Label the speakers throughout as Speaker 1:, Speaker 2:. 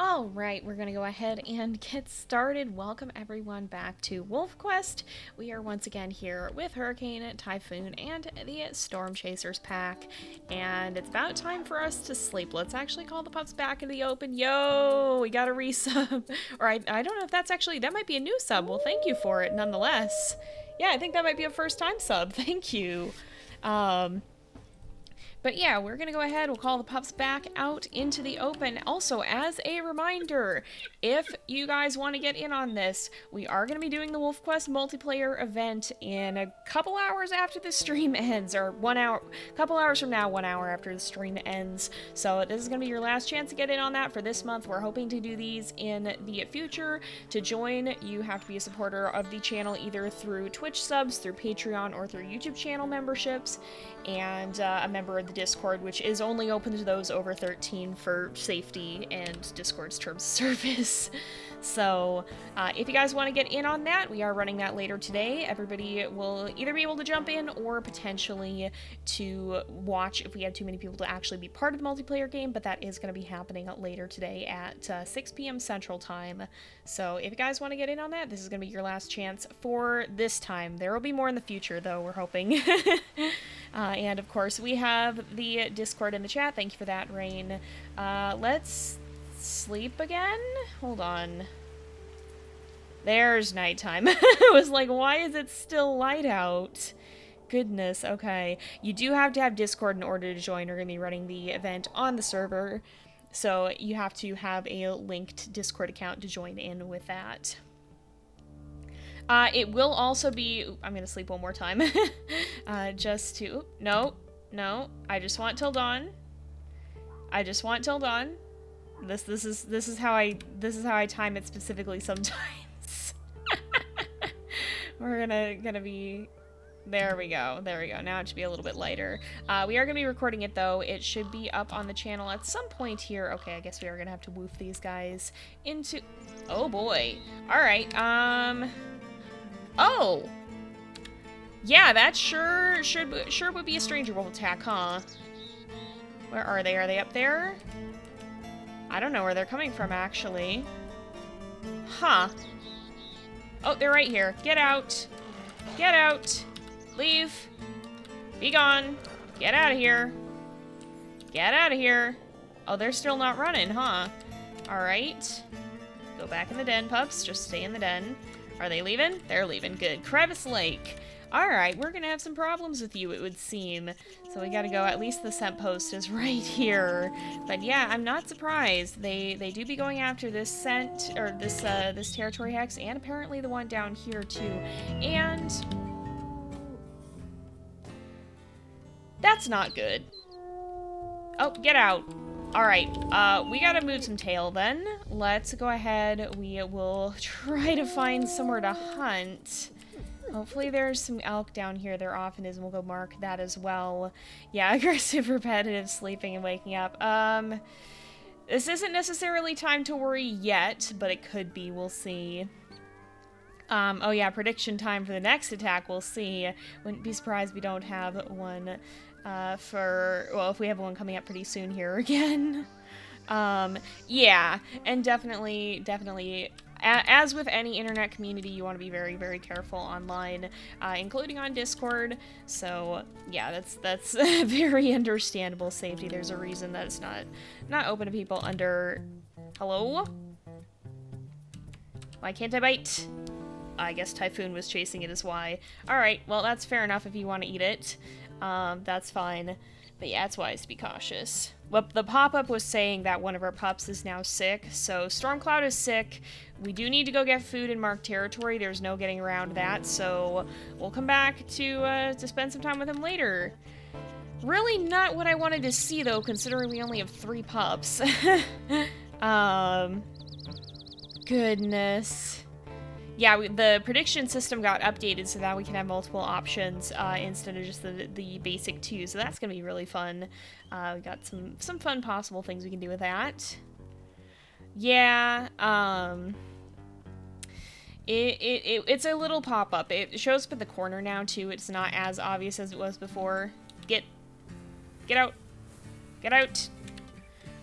Speaker 1: All right, we're going to go ahead and get started. Welcome everyone back to WolfQuest. We are once again here with Hurricane, Typhoon, and the Storm Chasers pack. And it's about time for us to sleep. Let's actually call the pups back into the open. Yo, we got a resub. Or I don't know if that's actually, that might be a new sub. Well, thank you for it nonetheless. Yeah, I think that might be a first time sub. Thank you. But yeah, we're going to go ahead, we'll call the pups back out into the open. Also, as a reminder, if you guys want to get in on this, we are going to be doing the WolfQuest multiplayer event in a couple hours after the stream ends, or 1 hour, couple hours from now, 1 hour after the stream ends. So this is going to be your last chance to get in on that for this month. We're hoping to do these in the future. To join, you have to be a supporter of the channel either through Twitch subs, through Patreon, or through YouTube channel memberships, and a member of the Discord, which is only open to those over 13 for safety and Discord's terms of service. So if you guys want to get in on that, we are running that later today. Everybody will either be able to jump in or potentially to watch if we have too many people to actually be part of the multiplayer game, but that is going to be happening later today at 6 p.m. Central Time. So if you guys want to get in on that, this is going to be your last chance for this time. There will be more in the future, though, we're hoping. And of course, we have the Discord in the chat. Thank you for that, Rain. Let's sleep again? Hold on. There's nighttime. I was like, why is it still light out? Goodness, okay. You do have to have Discord in order to join. We're going to be running the event on the server, so you have to have a linked Discord account to join in with that. It will also be... I'm going to sleep one more time. Just to... No. I just want till dawn. I just want till dawn. This is how I time it specifically sometimes. We're gonna be... There we go. Now it should be a little bit lighter. We are gonna be recording it, though. It should be up on the channel at some point here. Okay, I guess we are gonna have to woof these guys into... Oh, boy. Alright, Oh! Yeah, that sure would be a stranger wolf attack, huh? Where are they? Are they up there? I don't know where they're coming from, actually. Huh. Oh, they're right here. Get out. Get out. Leave. Be gone. Get out of here. Get out of here. Oh, they're still not running, huh? Alright. Go back in the den, pups. Just stay in the den. Are they leaving? They're leaving. Good. Crevice Lake. Alright, we're gonna have some problems with you, it would seem. So we gotta go. At least the scent post is right here. But yeah, I'm not surprised. They do be going after this scent, or this territory hex, and apparently the one down here too. And... that's not good. Oh, get out. Alright, we gotta move some tail then. Let's go ahead. We will try to find somewhere to hunt. Hopefully there's some elk down here. There often is, and we'll go mark that as well. Yeah, aggressive, repetitive sleeping and waking up. This isn't necessarily time to worry yet, but it could be. We'll see. Oh yeah, prediction time for the next attack. We'll see. Wouldn't be surprised if we don't have one well, if we have one coming up pretty soon here again. Yeah, and definitely, as with any internet community, you want to be very, very careful online, including on Discord. So, yeah, that's very understandable safety. There's a reason that it's not open to people under... Hello? Why can't I bite? I guess Typhoon was chasing it is why. Alright, well, that's fair enough if you want to eat it. That's fine. But yeah, it's wise to be cautious. Well, the pop-up was saying that one of our pups is now sick, so Stormcloud is sick. We do need to go get food in marked territory. There's no getting around that, so we'll come back to spend some time with him later. Really not what I wanted to see, though, considering we only have 3 pups. Goodness. Yeah, the prediction system got updated so that we can have multiple options instead of just the basic 2, so that's gonna be really fun. We got some fun possible things we can do with that. Yeah, it's a little pop-up. It shows up in the corner now too. It's not as obvious as it was before. Get out. Get out.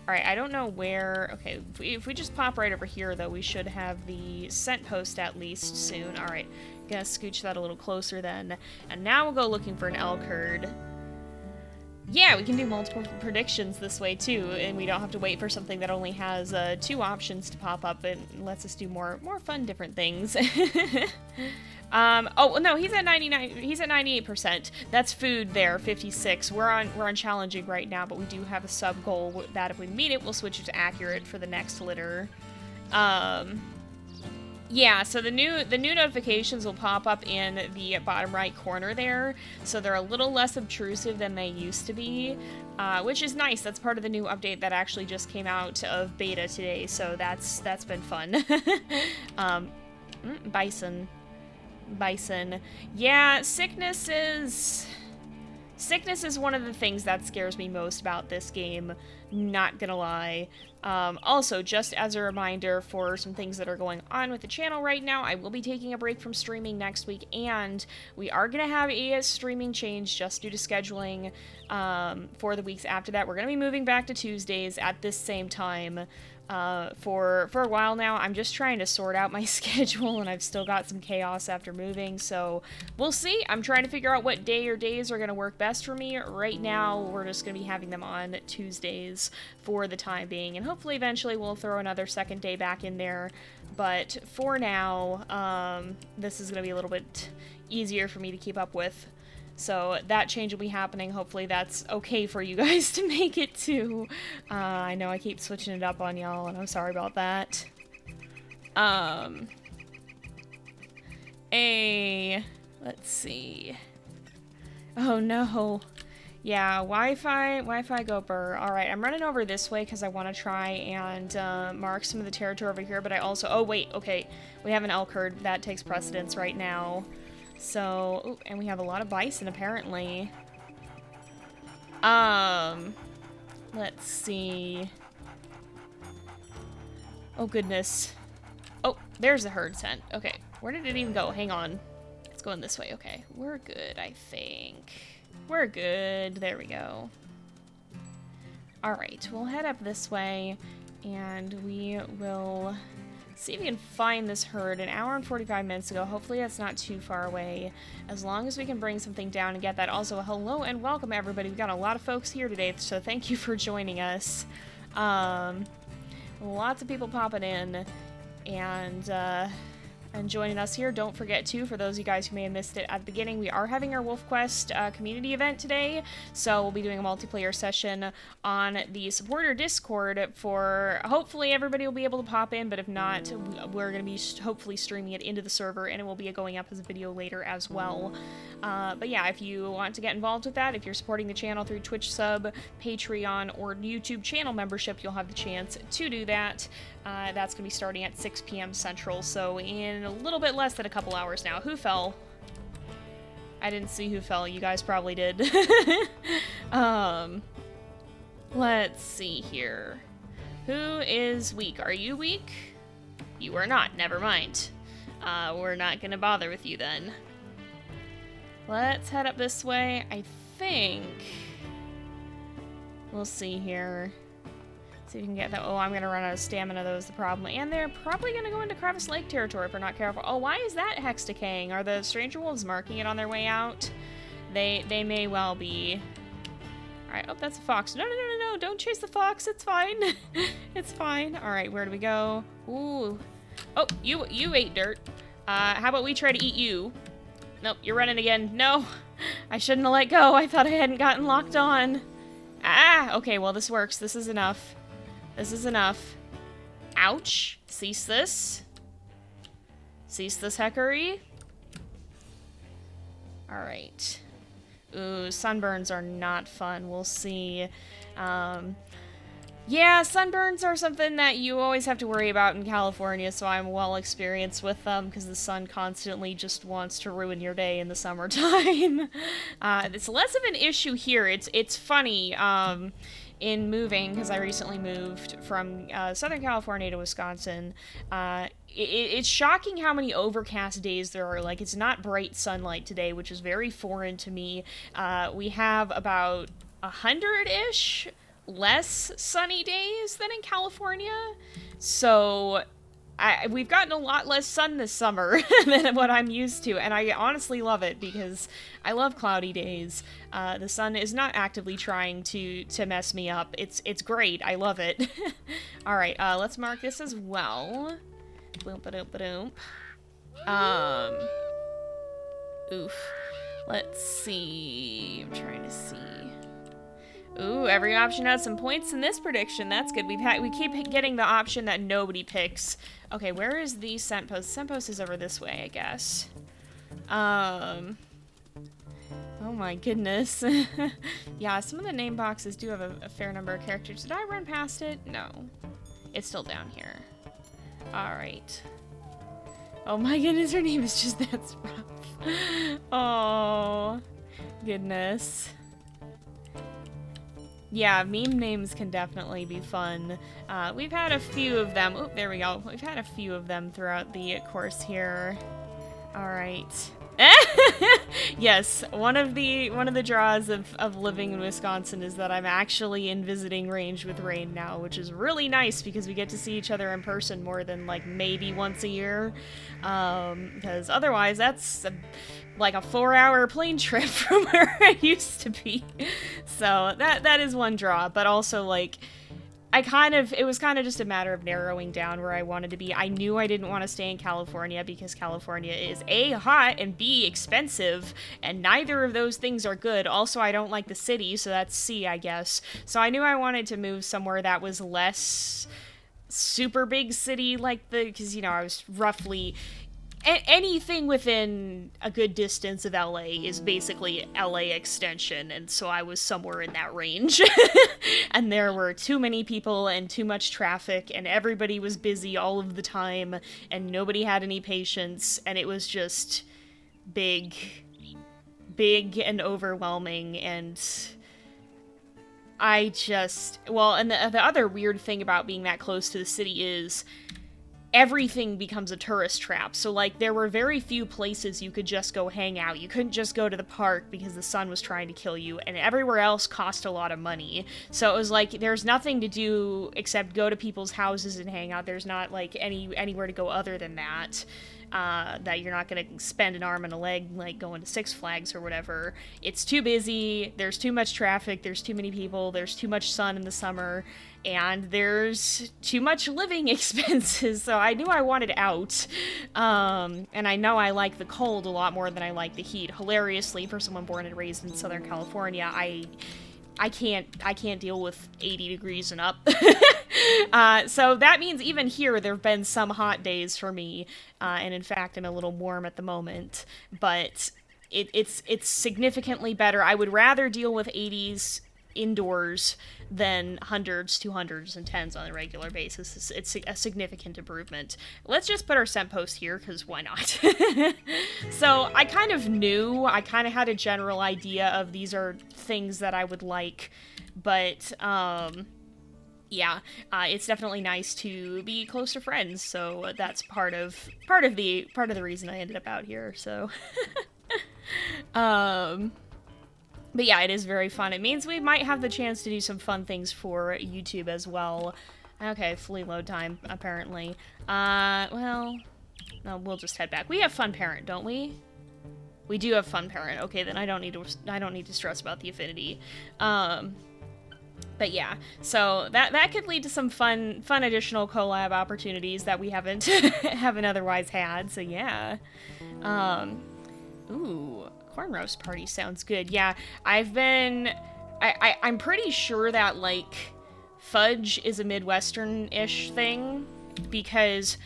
Speaker 1: Alright, I don't know where... Okay, if we just pop right over here, though, we should have the scent post at least soon. Alright, gonna scooch that a little closer then. And now we'll go looking for an elk herd. Yeah, we can do multiple predictions this way, too, and we don't have to wait for something that only has 2 options to pop up. It lets us do more fun, different things. Oh, no, he's at 99, he's at 98%. That's food there, 56. We're on challenging right now, but we do have a sub goal that if we meet it, we'll switch it to accurate for the next litter. Yeah, so the new notifications will pop up in the bottom right corner there, so they're a little less obtrusive than they used to be, which is nice. That's part of the new update that actually just came out of beta today, so that's been fun. Bison. Yeah, sickness is one of the things that scares me most about this game, not gonna lie. Also, just as a reminder for some things that are going on with the channel right now, I will be taking a break from streaming next week, and we are gonna have a streaming change just due to scheduling for the weeks after that. We're gonna be moving back to Tuesdays at this same time. For a while now. I'm just trying to sort out my schedule, and I've still got some chaos after moving, so we'll see. I'm trying to figure out what day or days are going to work best for me. Right now, we're just going to be having them on Tuesdays for the time being, and hopefully eventually we'll throw another second day back in there, but for now, this is going to be a little bit easier for me to keep up with. So that change will be happening. Hopefully that's okay for you guys to make it too. I know I keep switching it up on y'all, and I'm sorry about that. Let's see. Oh no. Yeah, Wi-Fi go burr. Alright, I'm running over this way because I want to try and mark some of the territory over here, but I also... Oh wait, okay. We have an elk herd. That takes precedence right now. So, ooh, and we have a lot of bison, apparently. Let's see. Oh, goodness. Oh, there's the herd scent. Okay, where did it even go? Hang on. It's going this way. Okay, we're good, I think. We're good. There we go. Alright, we'll head up this way, and we will... see if we can find this herd. An hour and 45 minutes ago. Hopefully that's not too far away. As long as we can bring something down and get that. Also, hello and welcome everybody. We've got a lot of folks here today, so thank you for joining us. Lots of people popping in and joining us here. Don't forget, too, for those of you guys who may have missed it at the beginning, we are having our WolfQuest community event today, so we'll be doing a multiplayer session on the supporter Discord for, hopefully everybody will be able to pop in, but if not, we're going to be hopefully streaming it into the server, and it will be going up as a video later as well. But yeah, if you want to get involved with that, if you're supporting the channel through Twitch sub, Patreon, or YouTube channel membership, you'll have the chance to do that. That's going to be starting at 6 p.m. Central, so in a little bit less than a couple hours now. Who fell? I didn't see who fell. You guys probably did. Let's see here. Who is weak? Are you weak? You are not. Never mind. We're not going to bother with you then. Let's head up this way. I think... we'll see here. See if we can get that. Oh, I'm going to run out of stamina, though, is the problem. And they're probably going to go into Crevice Lake territory if we're not careful. Oh, why is that hex decaying? Are the stranger wolves marking it on their way out? They may well be. Alright, oh, that's a fox. No, don't chase the fox. It's fine. It's fine. Alright, where do we go? Ooh. Oh, you ate dirt. How about we try to eat you? Nope, you're running again. No, I shouldn't have let go. I thought I hadn't gotten locked on. Ah, okay, well, this works. This is enough. This is enough. Ouch. Cease this. Cease this heckery. Alright. Ooh, sunburns are not fun. We'll see. Yeah, sunburns are something that you always have to worry about in California, so I'm well experienced with them, because the sun constantly just wants to ruin your day in the summertime. It's less of an issue here. It's funny, in moving, because I recently moved from Southern California to Wisconsin, it's shocking how many overcast days there are. Like, it's not bright sunlight today, which is very foreign to me. We have about 100-ish less sunny days than in California. So we've gotten a lot less sun this summer than what I'm used to, and I honestly love it because I love cloudy days. The sun is not actively trying to mess me up. It's great. I love it. All right, let's mark this as well. Boom-ba-doom-ba-doom. Oof. Let's see. I'm trying to see. Ooh, every option has some points in this prediction. That's good. We keep getting the option that nobody picks. Okay, where is the scent post? Scent post is over this way, I guess. Oh my goodness. Yeah, some of the name boxes do have a fair number of characters. Did I run past it? No. It's still down here. Alright. Oh my goodness, her name is just that rough. Oh, goodness. Yeah, meme names can definitely be fun. We've had a few of them. Oh, there we go. We've had a few of them throughout the course here. All right. Yes, one of the draws of living in Wisconsin is that I'm actually in visiting range with Rain now, which is really nice because we get to see each other in person more than like maybe once a year. Because otherwise that's like a 4-hour plane trip from where I used to be. So that is one draw, but also like it was kind of just a matter of narrowing down where I wanted to be. I knew I didn't want to stay in California because California is A, hot, and B, expensive, and neither of those things are good. Also, I don't like the city, so that's C, I guess. So I knew I wanted to move somewhere that was less super big city because, you know, I was roughly... anything within a good distance of LA is basically LA extension, and so I was somewhere in that range. And there were too many people and too much traffic, and everybody was busy all of the time, and nobody had any patience, and it was just big and overwhelming, and and the other weird thing about being that close to the city is everything becomes a tourist trap. So, like, there were very few places you could just go hang out. You couldn't just go to the park because the sun was trying to kill you, and everywhere else cost a lot of money. So it was like, there's nothing to do except go to people's houses and hang out. There's not, like, anywhere to go other than that. That you're not gonna spend an arm and a leg, like, going to Six Flags or whatever. It's too busy, there's too much traffic, there's too many people, there's too much sun in the summer, and there's too much living expenses, so I knew I wanted out. And I know I like the cold a lot more than I like the heat. Hilariously, for someone born and raised in Southern California, I can't deal with 80 degrees and up. So that means even here there have been some hot days for me, and in fact I'm a little warm at the moment, but it's significantly better. I would rather deal with 80s indoors than 100s, 200s, and 10s on a regular basis. It's a significant improvement. Let's just put our scent post here, because why not? So I kind of had a general idea of these are things that I would like, but yeah, it's definitely nice to be close to friends, so that's part of the reason I ended up out here, so but yeah, it is very fun. It means we might have the chance to do some fun things for YouTube as well. Okay, fully load time, apparently. Well, no, we'll just head back. We have Fun Parent, don't we? We do have Fun Parent. Okay, then I don't need to stress about the affinity. But yeah, so that could lead to some fun additional collab opportunities that we haven't otherwise had. So yeah. Ooh. Corn roast party sounds good. Yeah, I'm pretty sure that, like, fudge is a Midwestern-ish thing, because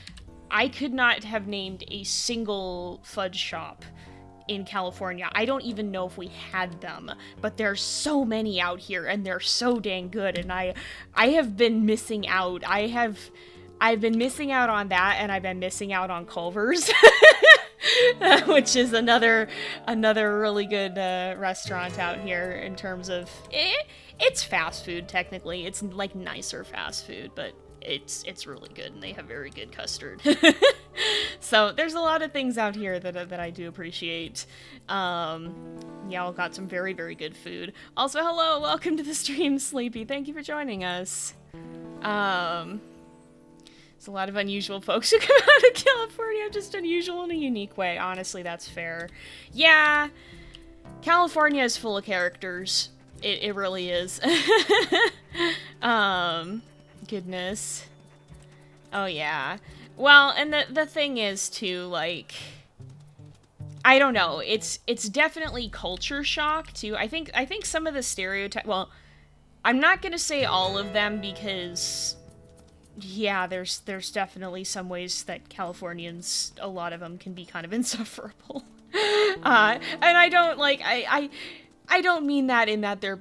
Speaker 1: I could not have named a single fudge shop in California. I don't even know if we had them, but there's so many out here, and they're so dang good, and I have been missing out. I've been missing out on that, and I've been missing out on Culver's. Which is another really good restaurant out here in terms of it's fast food technically. It's like nicer fast food, but it's really good, and they have very good custard. So there's a lot of things out here that I do appreciate. Y'all got some very, very good food. Also, hello, welcome to the stream, Sleepy. Thank you for joining us. There's a lot of unusual folks who come out of California, just unusual in a unique way. Honestly, that's fair. Yeah, California is full of characters. It really is. Goodness. Oh yeah. Well, and the thing is too, like, I don't know. It's definitely culture shock too. I think some of the stereotypes. Well, I'm not gonna say all of them because, yeah, there's definitely some ways that Californians, a lot of them, can be kind of insufferable. And I don't like I don't mean that in that they're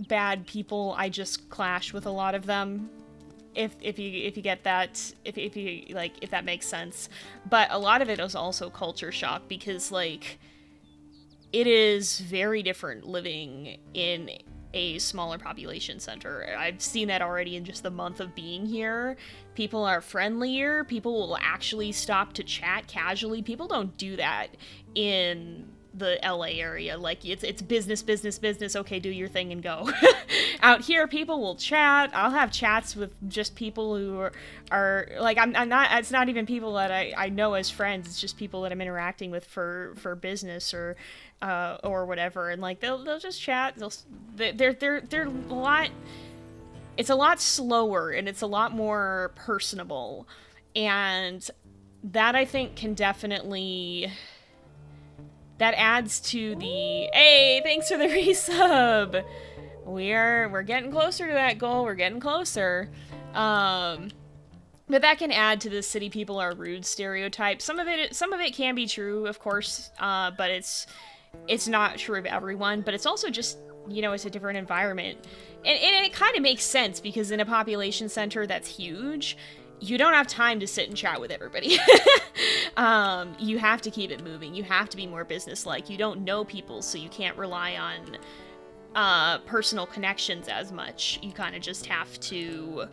Speaker 1: bad people. I just clash with a lot of them. If you get that, if you like, if that makes sense. But a lot of it is also culture shock because, like, it is very different living in a smaller population center. I've seen that already in just the month of being here. People are friendlier. People will actually stop to chat casually. People don't do that in the LA area. Like, it's business, business, business. Okay, do your thing and go. Out here, people will chat. I'll have chats with just people who are like, I'm not, it's not even people that I know as friends. It's just people that I'm interacting with for business or whatever. And like, they'll just chat. They're a lot, it's a lot slower and it's a lot more personable. And that, I think, can definitely, that adds to the, hey, thanks for the resub. We're getting closer to that goal. We're getting closer. But that can add to the city people are rude stereotype. Some of it can be true, of course, but it's not true of everyone. But it's also just, you know, it's a different environment. And it kind of makes sense because in a population center that's huge, you don't have time to sit and chat with everybody. You have to keep it moving. You have to be more business-like. You don't know people, so you can't rely on personal connections as much. You kind of just have to,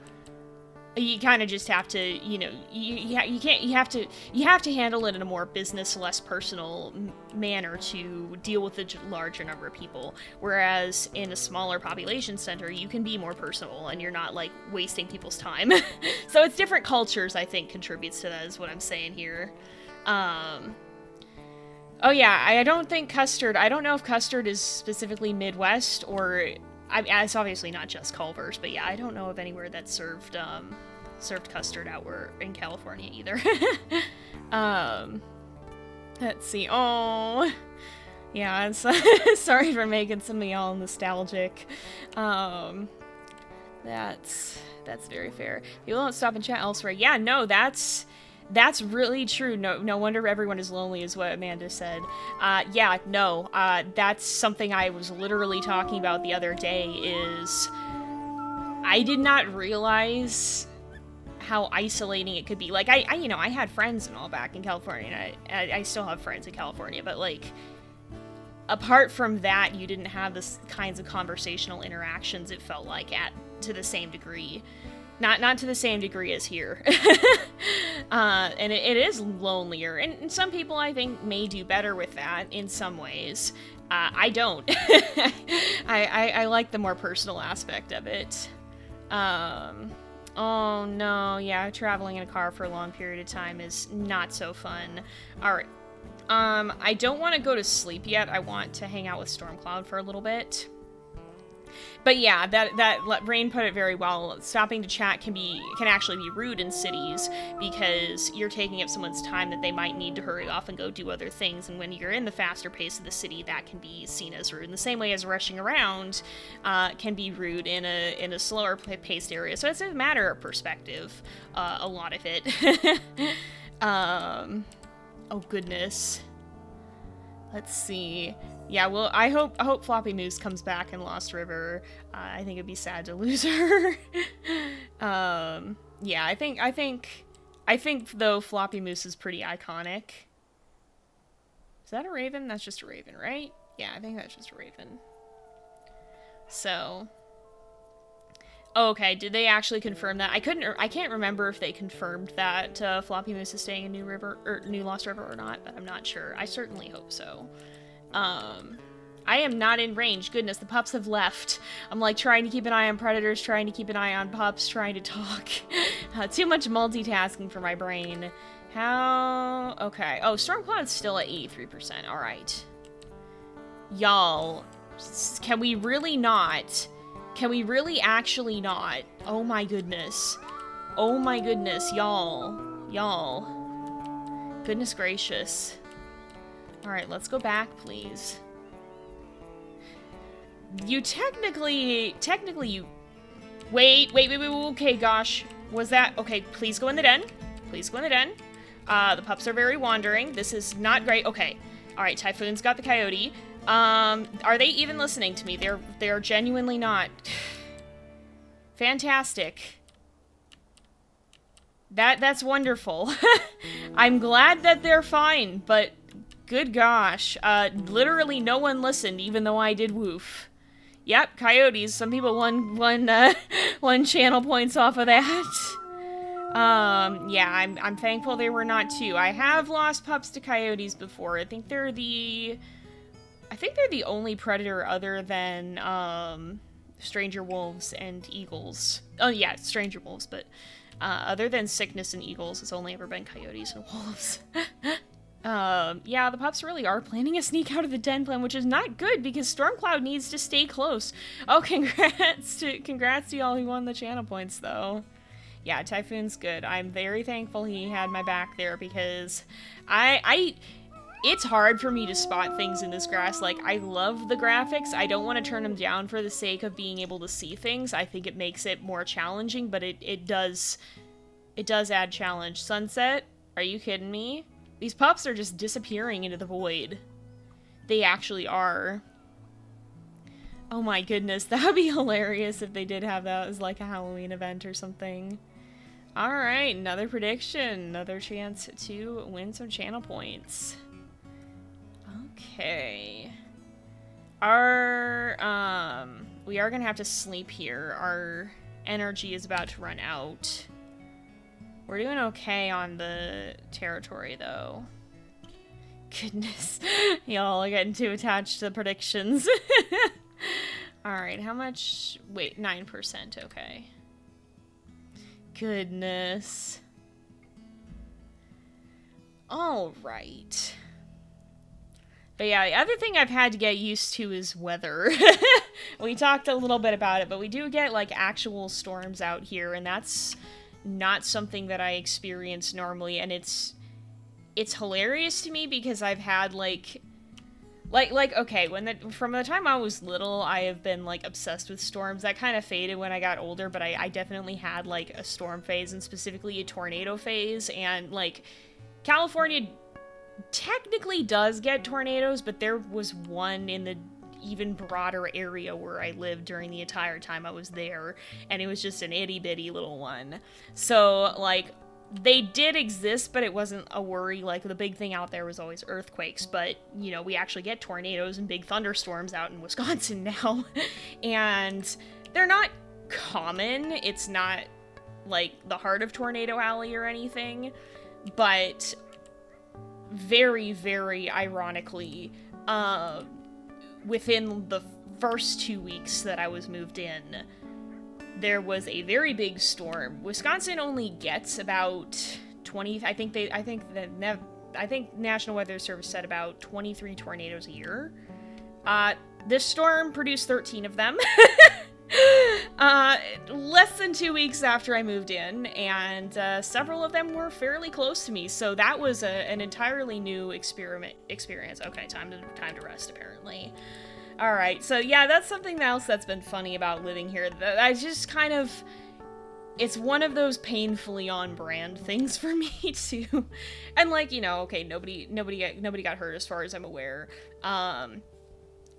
Speaker 1: you know, you have to handle it in a more business, less personal manner to deal with a larger number of people. Whereas in a smaller population center, you can be more personal and you're not like wasting people's time. So it's different cultures, I think, contributes to that, is what I'm saying here. Oh yeah, I don't think custard, I don't know if custard is specifically Midwest or, it's obviously not just Culver's, but yeah, I don't know of anywhere that served custard out in California either. Let's see. Oh, yeah, I'm sorry for making some of y'all nostalgic. That's very fair. People don't stop and chat elsewhere. Yeah, no, that's really true. No wonder everyone is lonely, is what Amanda said. Yeah, no, that's something I was literally talking about the other day, is I did not realize how isolating it could be. Like, I you know, I had friends and all back in California, and I still have friends in California, but like, apart from that, you didn't have this kinds of conversational interactions, it felt like, to the same degree. Not to the same degree as here. And it is lonelier, and some people, I think, may do better with that in some ways. I don't. I like the more personal aspect of it. Oh no, yeah, traveling in a car for a long period of time is not so fun. Alright. I don't want to go to sleep yet. I want to hang out with Stormcloud for a little bit. But yeah, that Rain put it very well. Stopping to chat can actually be rude in cities because you're taking up someone's time that they might need to hurry off and go do other things. And when you're in the faster pace of the city, that can be seen as rude. In the same way as rushing around can be rude in a slower paced area. So it's a matter of perspective, a lot of it. Oh goodness. Let's see. Yeah, well, I hope Floppy Moose comes back in Lost River. I think it'd be sad to lose her. Yeah, I think though Floppy Moose is pretty iconic. Is that a raven? That's just a raven, right? Yeah, I think that's just a raven. So, Oh, okay, did they actually confirm that? I can't remember if they confirmed that Floppy Moose is staying in New Lost River or not, but I'm not sure. I certainly hope so. I am not in range. Goodness, the pups have left. I'm like trying to keep an eye on predators, trying to keep an eye on pups, trying to talk. Too much multitasking for my brain. How? Okay. Oh, Stormcloud's still at 83%. All right. Y'all, can we really not? Can we really actually not? Oh my goodness. Oh my goodness, y'all. Y'all. Goodness gracious. Alright, let's go back, please. You technically you... Wait, okay, gosh. Was that... Okay, please go in the den. Please go in the den. The pups are very wandering. This is not great. Okay. Alright, Typhoon's got the coyote. Are they even listening to me? They're genuinely not. Fantastic. That's wonderful. I'm glad that they're fine, but good gosh. Literally no one listened, even though I did woof. Yep, coyotes. Some people won channel points off of that. Yeah, I'm thankful they were not too. I have lost pups to coyotes before. I think they're the only predator other than, stranger wolves and eagles. Oh, yeah, stranger wolves, but, other than sickness and eagles, it's only ever been coyotes and wolves. Yeah, the pups really are planning a sneak out of the den plan, which is not good because Stormcloud needs to stay close. Oh, congrats to y'all who won the channel points, though. Yeah, Typhoon's good. I'm very thankful he had my back there because it's hard for me to spot things in this grass. Like, I love the graphics. I don't want to turn them down for the sake of being able to see things. I think it makes it more challenging, but it does add challenge. Sunset? Are you kidding me? These pups are just disappearing into the void. They actually are. Oh my goodness, that would be hilarious if they did have that as like a Halloween event or something. Alright, another prediction. Another chance to win some channel points. Okay. We are gonna have to sleep here. Our energy is about to run out. We're doing okay on the territory, though. Goodness. Y'all are getting too attached to the predictions. Alright, how much? Wait, 9%, okay. Goodness. Alright. But yeah, the other thing I've had to get used to is weather. We talked a little bit about it, but we do get, like, actual storms out here, and that's not something that I experience normally, and it's hilarious to me because I've had, okay, from the time I was little, I have been, like, obsessed with storms. That kind of faded when I got older, but I definitely had, like, a storm phase, and specifically a tornado phase, and, like, California technically does get tornadoes, but there was one in the even broader area where I lived during the entire time I was there, and it was just an itty-bitty little one. So, like, they did exist, but it wasn't a worry. Like, the big thing out there was always earthquakes, but, you know, we actually get tornadoes and big thunderstorms out in Wisconsin now, and they're not common. It's not, like, the heart of Tornado Alley or anything, but very, very ironically, within the first 2 weeks that I was moved in, there was a very big storm. Wisconsin only gets about 20, I think National Weather Service said about 23 tornadoes a year. This storm produced 13 of them. Less than 2 weeks after I moved in, and several of them were fairly close to me, so that was an entirely new experience. Okay, time to rest, apparently. Alright, so yeah, that's something else that's been funny about living here. I just kind of... It's one of those painfully on-brand things for me, too. And, like, you know, okay, nobody got hurt as far as I'm aware.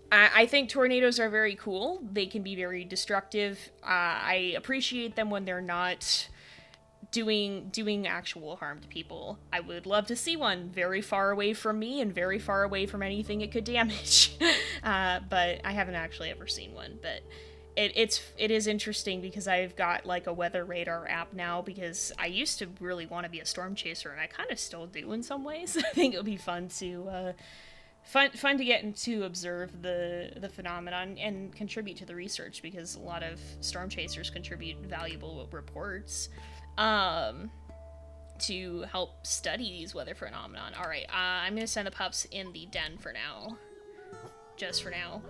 Speaker 1: I think tornadoes are very cool. They can be very destructive. I appreciate them when they're not doing actual harm to people. I would love to see one very far away from me and very far away from anything it could damage. But I haven't actually ever seen one. But it is interesting because I've got like a weather radar app now, because I used to really want to be a storm chaser, and I kind of still do in some ways. I think it would be fun to fun to get to observe the phenomenon and contribute to the research, because a lot of storm chasers contribute valuable reports to help study these weather phenomenon. All right, I'm gonna send the pups in the den for now, just for now.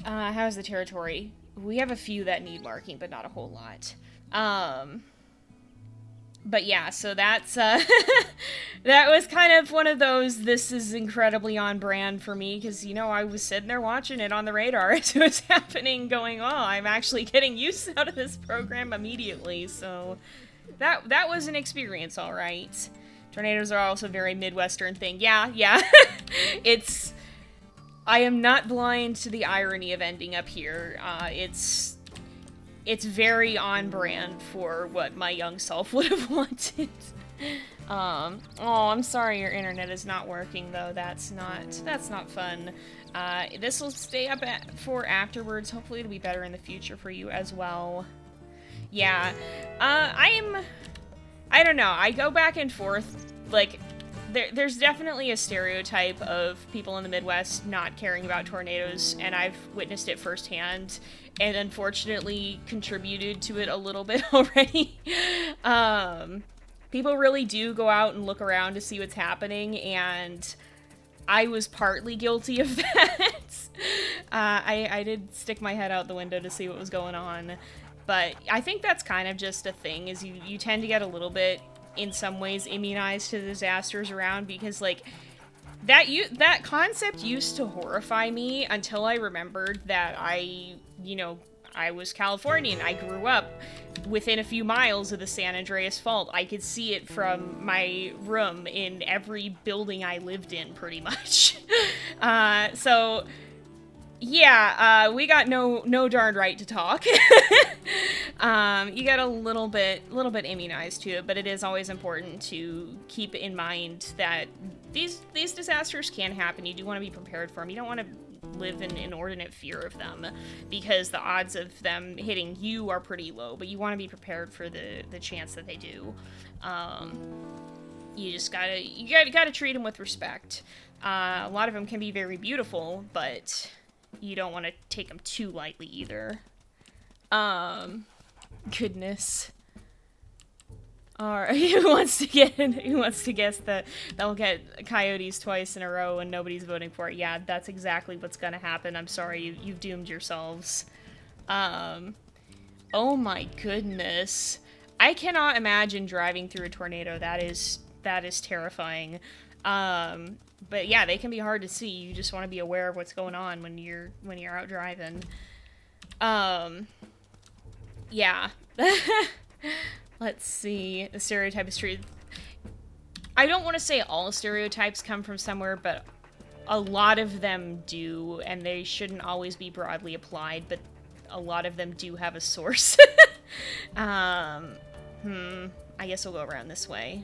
Speaker 1: How's the territory? We have a few that need marking, but not a whole lot. But yeah, so that's, that was kind of one of those, this is incredibly on brand for me, because, you know, I was sitting there watching it on the radar as it was happening, going, oh, I'm actually getting use out of this program immediately, so that was an experience, all right. Tornadoes are also a very Midwestern thing. Yeah. I am not blind to the irony of ending up here. It's very on brand for what my young self would have wanted. Oh, I'm sorry your internet is not working, though. That's not fun. This will stay up for afterwards. Hopefully it'll be better in the future for you as well. Yeah, I don't know. I go back and forth, like, there's definitely a stereotype of people in the Midwest not caring about tornadoes, and I've witnessed it firsthand, and unfortunately contributed to it a little bit already. People really do go out and look around to see what's happening, and I was partly guilty of that. I did stick my head out the window to see what was going on, but I think that's kind of just a thing, is you tend to get a little bit, in some ways, immunized to disasters around, because, like, that concept used to horrify me until I remembered that I was Californian. I grew up within a few miles of the San Andreas Fault. I could see it from my room in every building I lived in, pretty much. So yeah, we got no darn right to talk. You get a little bit immunized to it, but it is always important to keep in mind that these disasters can happen. You do want to be prepared for them. You don't want to live in inordinate fear of them, because the odds of them hitting you are pretty low, but you want to be prepared for the chance that they do. You just gotta treat them with respect. A lot of them can be very beautiful, but you don't want to take them too lightly either. Goodness. Alright, who wants to guess that they'll get coyotes twice in a row and nobody's voting for it? Yeah, that's exactly what's gonna happen. I'm sorry, you've doomed yourselves. Oh my goodness. I cannot imagine driving through a tornado. That is terrifying. But yeah, they can be hard to see. You just want to be aware of what's going on when you're out driving. Yeah. Let's see. The stereotype is true. I don't want to say all stereotypes come from somewhere, but a lot of them do, and they shouldn't always be broadly applied, but a lot of them do have a source. I guess we'll go around this way.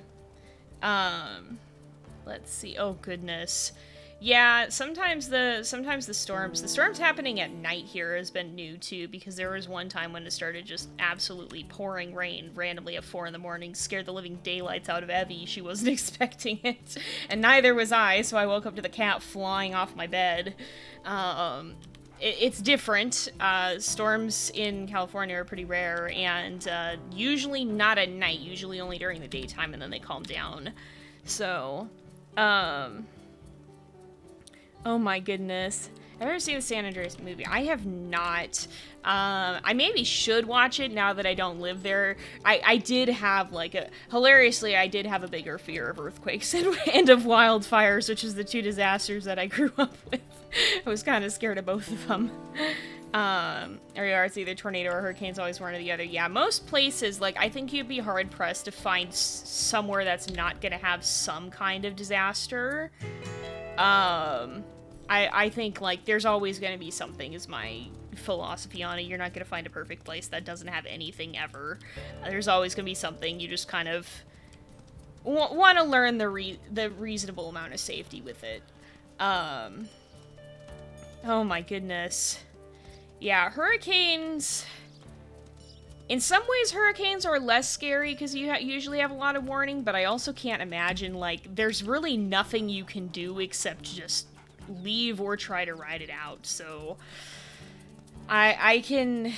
Speaker 1: Let's see. Oh goodness. Yeah, sometimes the storms happening at night here has been new too, because there was one time when it started just absolutely pouring rain randomly at 4 in the morning, scared the living daylights out of Evie. She wasn't expecting it, and neither was I, so I woke up to the cat flying off my bed. It's different. Storms in California are pretty rare, and usually not at night, usually only during the daytime, and then they calm down. So, oh my goodness. I've never seen the San Andreas movie. I have not. I maybe should watch it now that I don't live there. I did have, like, hilariously, I did have a bigger fear of earthquakes and of wildfires, which is the two disasters that I grew up with. I was kind of scared of both of them. It's either tornado or hurricanes, always one or the other. Yeah, most places, like, I think you'd be hard-pressed to find somewhere that's not gonna have some kind of disaster. I think, like, there's always gonna be something, is my philosophy on it. You're not gonna find a perfect place that doesn't have anything ever. There's always gonna be something. You just kind of want to learn the reasonable amount of safety with it. Oh my goodness. Yeah, hurricanes... In some ways, hurricanes are less scary because you usually have a lot of warning, but I also can't imagine, like, there's really nothing you can do except just leave or try to ride it out, so... I can...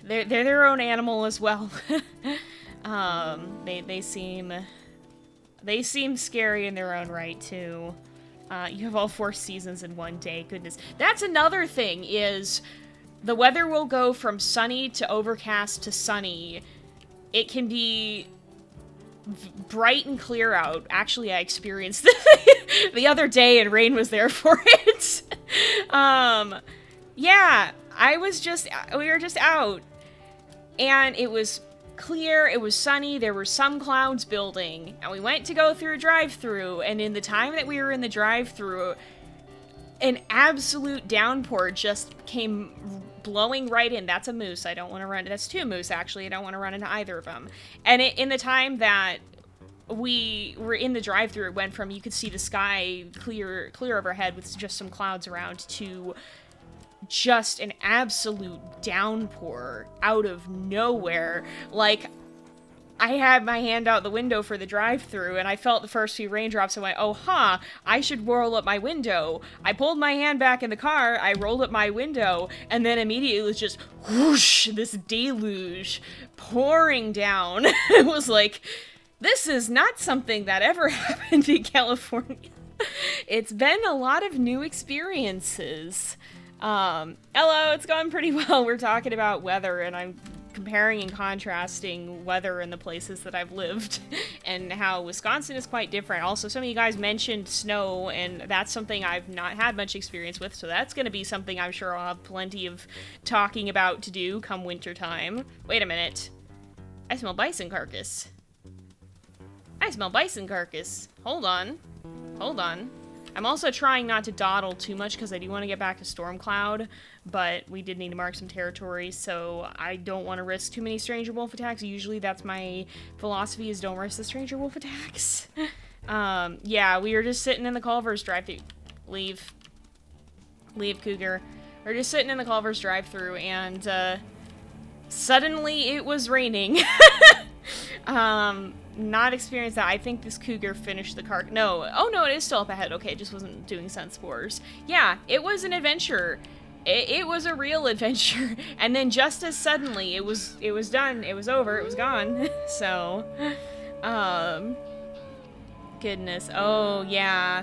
Speaker 1: They're their own animal as well. They seem scary in their own right, too. You have all 4 seasons in one day, goodness. That's another thing, is... The weather will go from sunny to overcast to sunny. It can be bright and clear out. Actually, I experienced the other day and rain was there for it. Yeah, we were just out. And it was clear, it was sunny, there were some clouds building. And we went to go through a drive-thru, and in the time that we were in the drive-thru, an absolute downpour just came blowing right in. That's a moose. I don't want to run. That's 2 moose, actually. I don't want to run into either of them. And in the time that we were in the drive-thru, it went from you could see the sky clear overhead with just some clouds around to just an absolute downpour out of nowhere. Like, I had my hand out the window for the drive-thru, and I felt the first few raindrops and went, oh, I should roll up my window. I pulled my hand back in the car, I rolled up my window, and then immediately it was just whoosh, this deluge pouring down. It was like, this is not something that ever happened in California. It's been a lot of new experiences. Hello, it's going pretty well. We're talking about weather, and I'm comparing and contrasting weather in the places that I've lived and how Wisconsin is quite different. Also, some of you guys mentioned snow, and that's something I've not had much experience with, so that's going to be something I'm sure I'll have plenty of talking about to do come wintertime. Wait a minute. I smell bison carcass. I smell bison carcass. Hold on. Hold on. I'm also trying not to dawdle too much because I do want to get back to Storm Cloud, but we did need to mark some territory, so I don't want to risk too many stranger wolf attacks. Usually that's my philosophy, is don't risk the stranger wolf attacks. Yeah, we were just sitting in the Culver's drive-thru. Leave, Cougar. We're just sitting in the Culver's drive-thru, and suddenly it was raining. Not experienced that. I think this cougar finished the car. No. Oh, no, it is still up ahead. Okay, it just wasn't doing sun spores. Yeah, it was an adventure. It was a real adventure. And then just as suddenly, it was done. It was over. It was gone. So, goodness. Oh, yeah.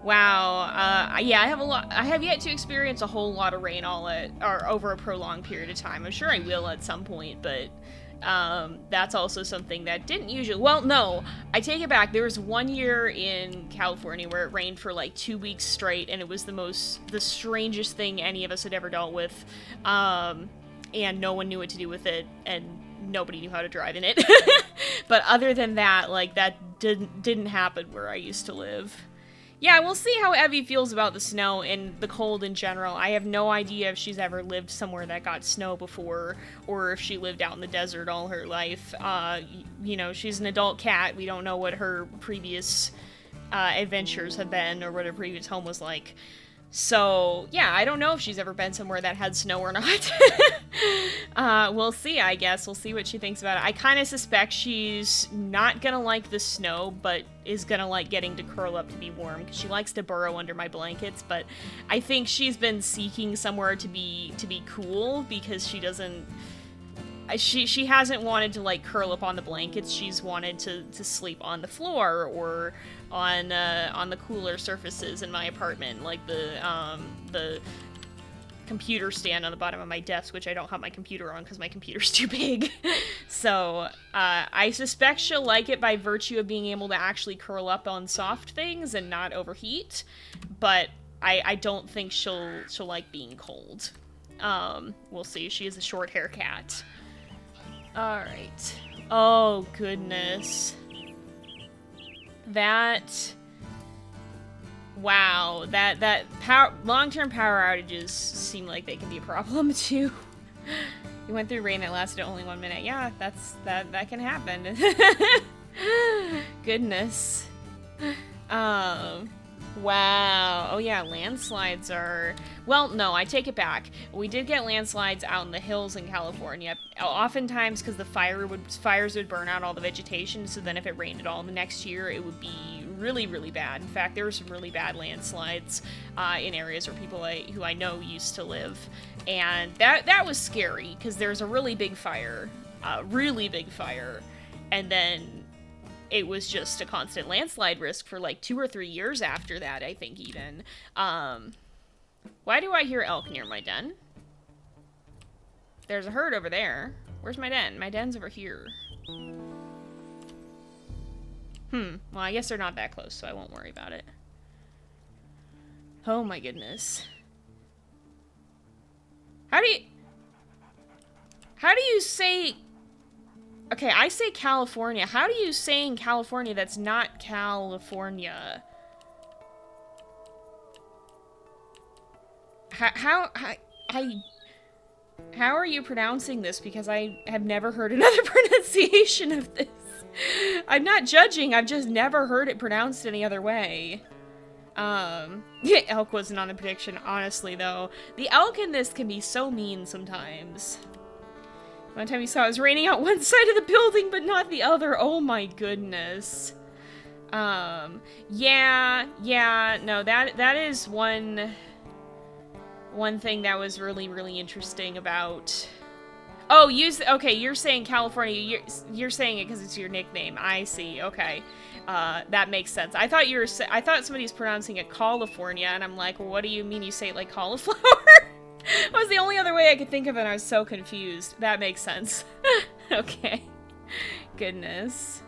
Speaker 1: Wow. Yeah, I have yet to experience a whole lot of rain over a prolonged period of time. I'm sure I will at some point, but that's also something that didn't usually... Well, no, I take it back. There was one year in California where it rained for like 2 weeks straight, and it was the strangest thing any of us had ever dealt with, and no one knew what to do with it, and nobody knew how to drive in it. But other than that, like, that didn't happen where I used to live. Yeah, we'll see how Evie feels about the snow and the cold in general. I have no idea if she's ever lived somewhere that got snow before, or if she lived out in the desert all her life. You know, she's an adult cat. We don't know what her previous adventures have been, or what her previous home was like. So, yeah, I don't know if she's ever been somewhere that had snow or not. We'll see, I guess. We'll see what she thinks about it. I kind of suspect she's not gonna like the snow, but is gonna like getting to curl up to be warm, because she likes to burrow under my blankets, but I think she's been seeking somewhere to be cool, because she doesn't... She hasn't wanted to, like, curl up on the blankets. She's wanted to sleep on the floor, or on the cooler surfaces in my apartment, like the computer stand on the bottom of my desk, which I don't have my computer on because my computer's too big. So, I suspect she'll like it by virtue of being able to actually curl up on soft things and not overheat, but I don't think she'll like being cold. We'll see. She is a short hair cat. Alright. Oh, goodness. That... Wow. That long-term power outages seem like they can be a problem, too. You went through rain that lasted only 1 minute. Yeah, that can happen. Goodness. Wow. Oh yeah, landslides are... Well, no, I take it back. We did get landslides out in the hills in California. Oftentimes, because the fires would burn out all the vegetation, so then if it rained at all the next year, it would be really, really bad. In fact, there were some really bad landslides in areas where people who I know used to live. And that was scary, because there's a really big fire. And then it was just a constant landslide risk for like 2 or 3 years after that, I think, even. Why do I hear elk near my den? There's a herd over there. Where's my den? My den's over here. Well, I guess they're not that close, so I won't worry about it. Oh my goodness. How do you say... Okay, I say California. How do you say in California that's not California? How are you pronouncing this? Because I have never heard another pronunciation of this. I'm not judging, I've just never heard it pronounced any other way. Elk wasn't on the prediction, honestly, though. The elk in this can be so mean sometimes. One time you saw it was raining out one side of the building, but not the other. Oh my goodness. No, that is one thing that was really, really interesting about... Oh, okay, you're saying California, you're saying it because it's your nickname. I see, okay. That makes sense. I thought somebody was pronouncing it California, and I'm like, well, what do you mean you say it like cauliflower? That was the only other way I could think of it, and I was so confused. That makes sense. Okay. Goodness.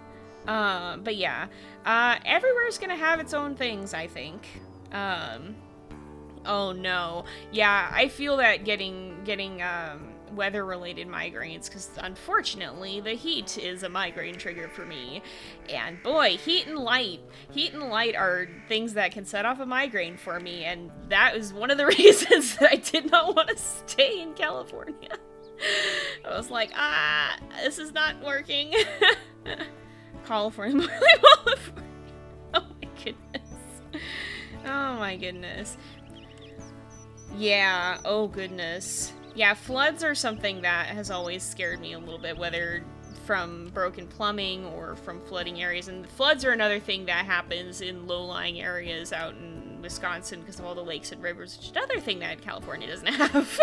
Speaker 1: But yeah. Everywhere's gonna have its own things, I think. Oh no. Yeah, I feel that getting weather-related migraines, because unfortunately the heat is a migraine trigger for me. And boy, heat and light are things that can set off a migraine for me, and that is one of the reasons that I did not want to stay in California. I was like, this is not working. California. Oh my goodness. Oh my goodness. Yeah, oh goodness. Yeah, floods are something that has always scared me a little bit, whether from broken plumbing or from flooding areas. And floods are another thing that happens in low-lying areas out in Wisconsin because of all the lakes and rivers, which is another thing that California doesn't have.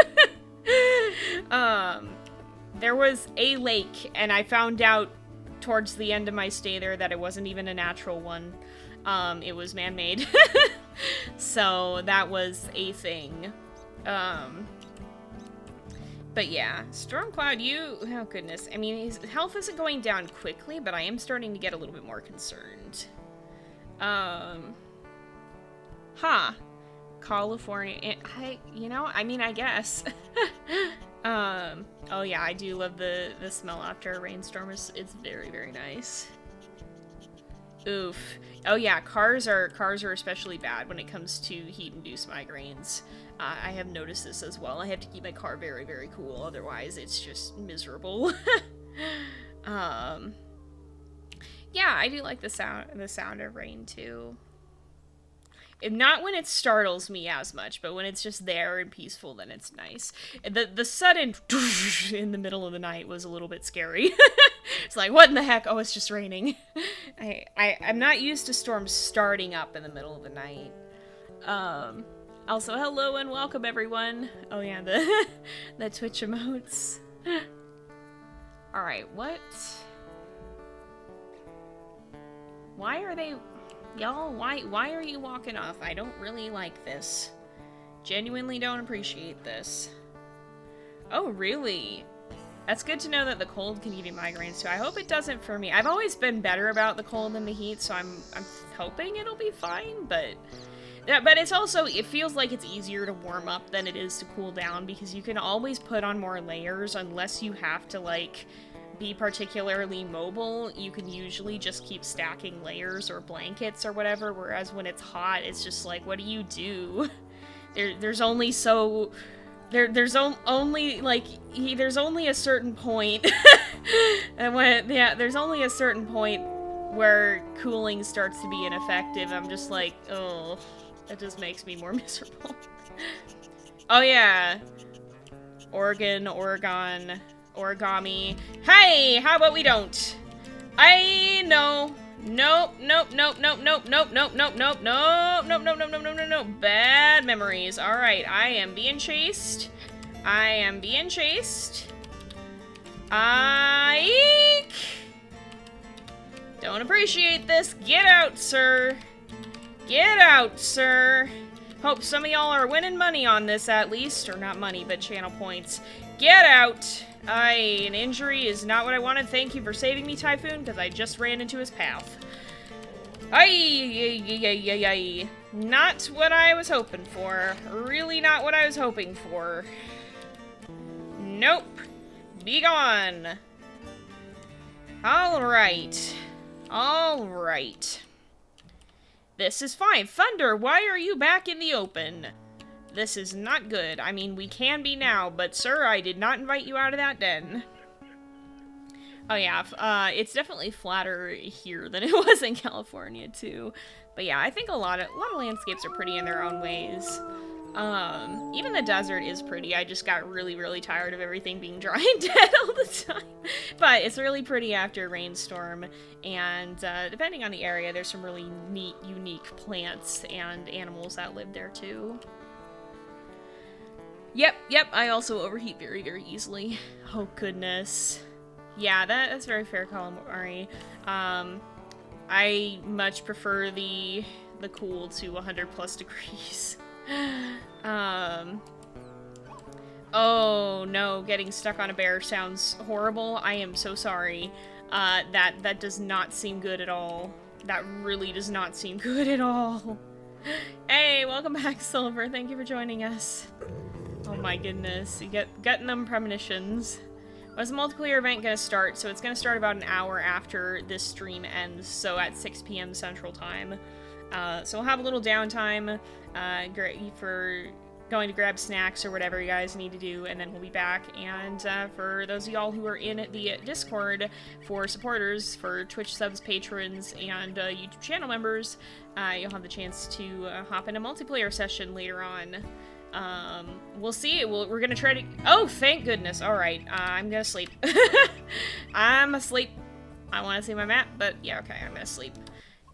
Speaker 1: There was a lake, and I found out towards the end of my stay there that it wasn't even a natural one. It was man-made. So that was a thing. But yeah, Stormcloud, oh goodness. I mean, his health isn't going down quickly, but I am starting to get a little bit more concerned. California, I guess. Oh yeah, I do love the smell after a rainstorm. It's very, very nice. Oof. Oh yeah, cars are especially bad when it comes to heat-induced migraines. I have noticed this as well. I have to keep my car very, very cool, otherwise it's just miserable. Yeah, I do like the sound of rain too. Not when it startles me as much, but when it's just there and peaceful, then it's nice. The sudden in the middle of the night was a little bit scary. It's like, what in the heck? Oh, it's just raining. I'm not used to storms starting up in the middle of the night. Also, hello and welcome, everyone. Oh yeah, the Twitch emotes. Alright, what? Why are they... Y'all, why are you walking off? I don't really like this. Genuinely don't appreciate this. Oh, really? That's good to know that the cold can give you migraines too. I hope it doesn't for me. I've always been better about the cold than the heat, so I'm hoping it'll be fine, but it's also, it feels like it's easier to warm up than it is to cool down, because you can always put on more layers unless you have to, like, be particularly mobile. You can usually just keep stacking layers or blankets or whatever, whereas when it's hot, it's just like, what do you do? There's only so... There's only, like, there's only a certain point. And when, yeah, there's only a certain point where cooling starts to be ineffective, I'm just like, oh, that just makes me more miserable. Oh yeah. Oregon, origami. Hey, how about we don't? I know. Nope, nope, nope, nope, nope, nope, nope, nope, nope, nope, nope, nope, nope, nope, nope, nope, nope. Bad memories. Alright, I am being chased. I am being chased. Eek! Don't appreciate this. Get out, sir. Get out, sir. Hope some of y'all are winning money on this at least. Or not money, but channel points. Get out. An injury is not what I wanted. Thank you for saving me, Typhoon, because I just ran into his path. Ay. Not what I was hoping for. Really not what I was hoping for. Nope. Be gone. Alright. Alright. This is fine. Thunder, why are you back in the open? This is not good. I mean, we can be now, but sir, I did not invite you out of that den. Oh yeah, it's definitely flatter here than it was in California too. But yeah, I think a lot of landscapes are pretty in their own ways. Even the desert is pretty. I just got really, really tired of everything being dry and dead all the time. But it's really pretty after a rainstorm, and depending on the area, there's some really neat, unique plants and animals that live there too. Yep, I also overheat very, very easily. Oh, goodness. Yeah, that's very fair, Calamari. I much prefer the cool to 100 plus degrees. Oh, no, getting stuck on a bear sounds horrible. I am so sorry. That does not seem good at all. That really does not seem good at all. Hey, welcome back, Silver. Thank you for joining us. Oh my goodness, you getting them premonitions. When's the multiplayer event gonna start? So it's gonna start about an hour after this stream ends, so at 6 p.m. Central Time. So we'll have a little downtime for going to grab snacks or whatever you guys need to do, and then we'll be back. And for those of y'all who are in the Discord, for supporters, for Twitch subs, patrons, and YouTube channel members, you'll have the chance to hop in a multiplayer session later on. We'll see. We're gonna try to... Oh, thank goodness. Alright, I'm gonna sleep. I'm asleep. I want to see my map, but yeah, okay, I'm gonna sleep.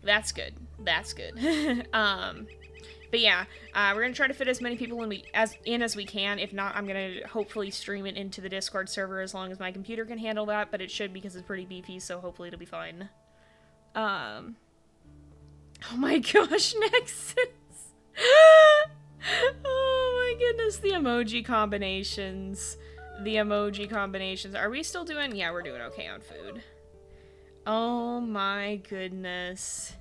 Speaker 1: That's good. That's good. But yeah, we're gonna try to fit as many people in as we can. If not, I'm gonna hopefully stream it into the Discord server as long as my computer can handle that, but it should because it's pretty beefy, so hopefully it'll be fine. Oh my gosh, Nexus! Oh my goodness, the emoji combinations. The emoji combinations. Are we still doing... Yeah, we're doing okay on food. Oh my goodness.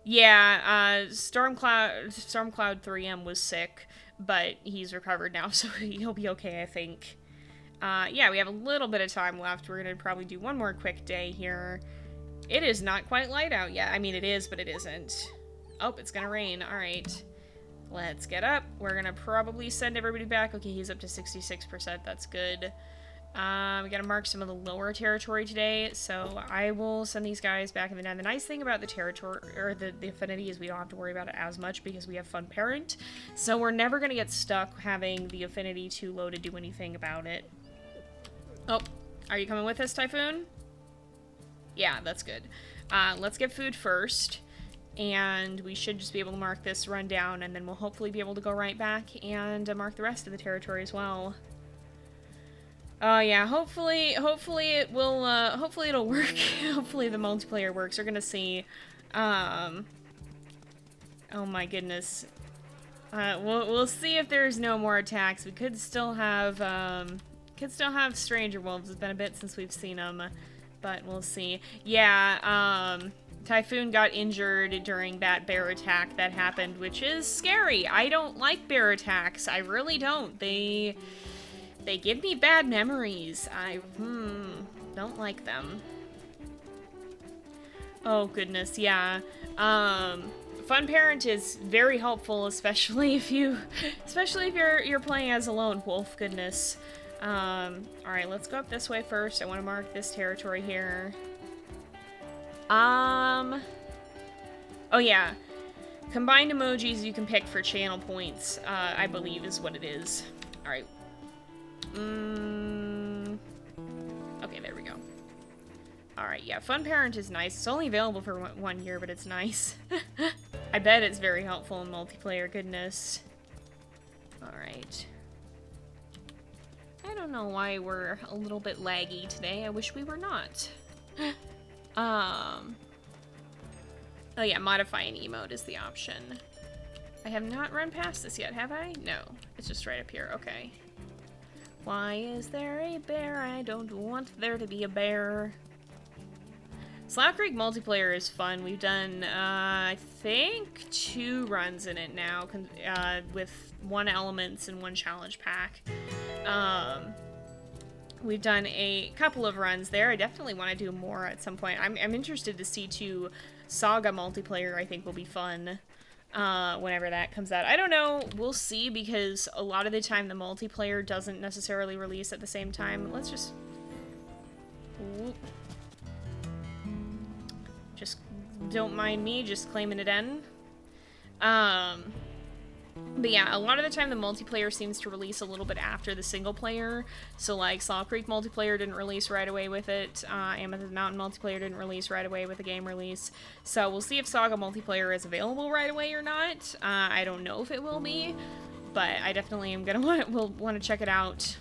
Speaker 1: Yeah, Stormcloud 3M was sick, but he's recovered now, so he'll be okay, I think. Yeah, we have a little bit of time left. We're gonna probably do one more quick day here. It is not quite light out yet. I mean, it is, but it isn't. Oh, it's gonna rain. Alright. Let's get up. We're gonna probably send everybody back. Okay, he's up to 66%. That's good. We gotta mark some of the lower territory today, so I will send these guys back in the den. The nice thing about the territory, or the affinity, is we don't have to worry about it as much because we have Fun Parent, so we're never gonna get stuck having the affinity too low to do anything about it. Oh, are you coming with us, Typhoon? Yeah, that's good. Let's get food first. And we should just be able to mark this rundown, and then we'll hopefully be able to go right back and mark the rest of the territory as well. Oh yeah, hopefully it will, hopefully it'll work. Hopefully the multiplayer works. We're gonna see. Oh my goodness. We'll see if there's no more attacks. We could still have stranger wolves. It's been a bit since we've seen them, but we'll see. Yeah, Typhoon got injured during that bear attack that happened, which is scary. I don't like bear attacks. I really don't. They give me bad memories. I don't like them. Oh goodness, yeah. Fun Parent is very helpful, especially if you're playing as a lone wolf. Goodness. All right, let's go up this way first. I want to mark this territory here. Oh yeah. Combined emojis you can pick for channel points, I believe is what it is. Alright. Okay, there we go. Alright, yeah, Fun Parent is nice. It's only available for 1 year, but it's nice. I bet it's very helpful in multiplayer, goodness. Alright. I don't know why we're a little bit laggy today. I wish we were not. Oh yeah, modify an emote is the option. I have not run past this yet, have I? No. It's just right up here, okay. Why is there a bear? I don't want there to be a bear. Slap Creek multiplayer is fun. We've done, I think, 2 runs in it now, with 1 elements and 1 challenge pack. We've done a couple of runs there. I definitely want to do more at some point. I'm interested to see, too, Saga multiplayer. I think will be fun whenever that comes out. I don't know. We'll see, because a lot of the time the multiplayer doesn't necessarily release at the same time. Let's just... Whoop. Just don't mind me just claiming it in. But yeah, a lot of the time the multiplayer seems to release a little bit after the single player. So like Saw Creek multiplayer didn't release right away with it. Amethyst Mountain multiplayer didn't release right away with the game release. So we'll see if Saga multiplayer is available right away or not. I don't know if it will be, but I definitely am gonna want to check it out.